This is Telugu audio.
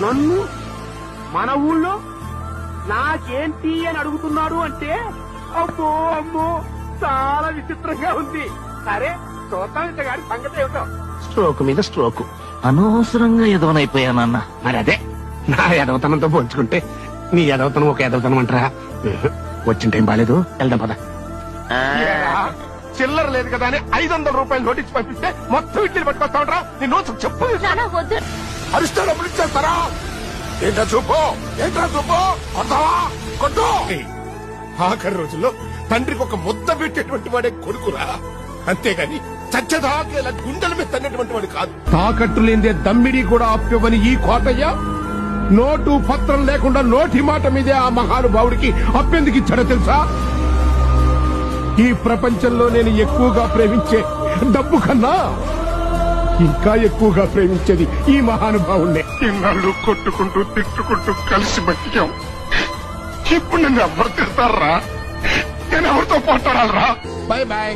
నన్ను మన ఊళ్ళో నాకేంటి అని అడుగుతున్నాడు అంటే అమ్మో అమ్మో చాలా విచిత్రంగా ఉంది. సరే చూద్దాం ఇంత గారి సంగతి ఏమిటో. స్ట్రోక్ మీద స్ట్రోక్. అనవసరంగా ఎదవనైపోయానన్న. మరి అదే నా ఎదవతనంతో పోల్చుకుంటే నీ ఎదవతనం ఒక ఎదవతనం అంటారా? వచ్చిన టైం బాలేదు, వెళ్దాం పద. చిల్లర లేదు కదా అని 500 రూపాయలు నోటీస్ పంపిస్తే మొత్తం ఇడ్లీలు పట్టుకొస్తా ఉంటా. నీ నోట్స్ చెప్పు. అరిస్తా డబ్బులు ఇచ్చేస్తారా? ఏంటా చూపు, ఏంట్రా చూపు, కొడతావా? కొట్టు. ఆఖరి రోజుల్లో తండ్రికి ఒక ముద్ద పెట్టేటువంటి వాడే కొడుకురా, అంతేగాని చచ్చదాకేలా గుండెల మీద తన్నటువంటి వాడు కాదు. తాకట్టు లేదే దమ్మిడి కూడా అప్పివ్వని ఈ కోటయ్య నోటు పత్రం లేకుండా నోటి మాట మీదే ఆ మహానుభావుడికి అప్పెందుకు ఇచ్చాడో తెలుసా? ఈ ప్రపంచంలో నేను ఎక్కువగా ప్రేమించే డబ్బు కన్నా ఇంకా ఎక్కువగా ప్రేమించేది ఈ మహానుభావుణ్ణే. ఇన్నాళ్ళు కొట్టుకుంటూ తిట్టుకుంటూ కలిసి బతికాం. ఇప్పుడు నన్ను ఎవరు తిడతారా? నేను ఎవరితో పోటాడాలరా? Bye bye.